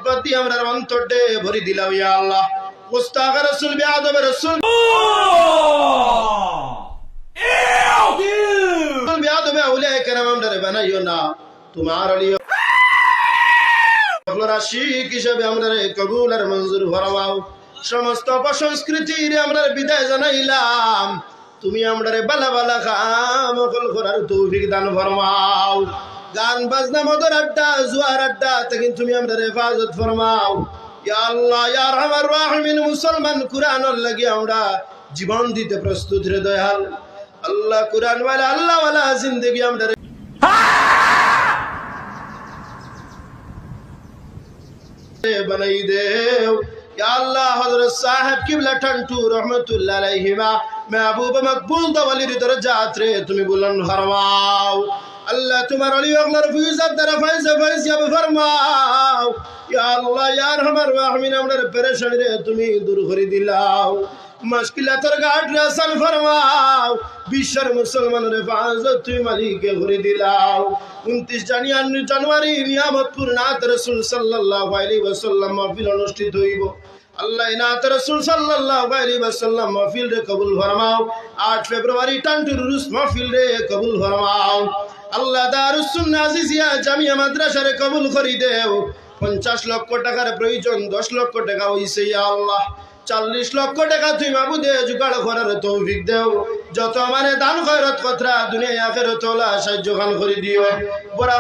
মোহব্বত দিয়ে আমরা অন্তরে ভরি দিলাম ইয়া আল্লাহ মুস্তাক রাসূল বিআদব রাসূল বিআদব আউলিয়া کرام আমরা বানাইও না তোমার আলী আশিক হিসেবে আমরা কবুল আর মঞ্জুর ফরমাও সমস্ত অপসংস্কৃতির আমরা বিদায় জানাইলাম তুমি আমরারে বালা বালা কাম করার তৌফিক দান ফরমাও গান বাজনা মদর আড্ডা জুয়ার আড্ডা থেকে তুমি আমরারে হেফাজত ফরমাও ইয়া আল্লাহ ইয়া আরহামার রাহিমিন মুসলমান কুরআনের লাগি আমরা জীবন দিতে প্রস্তুত রে দয়াল আল্লাহ কুরআন ওয়ালা আল্লাহ ওয়ালা জিন্দেগি আমরারে बनाई देव या अल्लाह हजरत साहब किबला टंटू रहमतुल्लाह अलैहिमा महबूब मकबूल दवली दरजात रे तुम्हें बुलंद फरमाओ अल्लाह तुम्हारे अली अगलर फीज अदर फैज फैज या फरमाओ या अल्लाह या रहमान रहीम हमरे परेशानी रे तुम्हें दूर कर दिलाओ मुश्किलातर घाट रे आसान फरमाओ বিশ্বর মুসলমানের হেফাজত তুমি মালিকে করে দিলাও 29 জানুয়ারি নিয়ামতপুর নাত রাসূল সাল্লাল্লাহু আলাইহি ওয়াসাল্লাম মাহফিল অনুষ্ঠিত হইব আল্লাহ নাত রাসূল সাল্লাল্লাহু আলাইহি ওয়াসাল্লাম মাহফিল রে কবুল ফরমাও 8 ফেব্রুয়ারি টান্টুর রুস মাহফিল রে কবুল ফরমাও আল্লাহ দারুস সুন্নাহ আজিজিয়া জামিয়া মাদ্রাসা রে কবুল করি দেও 50 লক্ষ টাকার প্রয়োজন 10 লক্ষ টাকা হইছে ইয়া আল্লাহ 40 লক্ষ টাকা তুই মাবুদে জুগাড় করার তৌফিক দেও যত মানে দান খয়রত কতরা দুনিয়া আখিরাত ওলা সাহায্য খান করে দিও বড়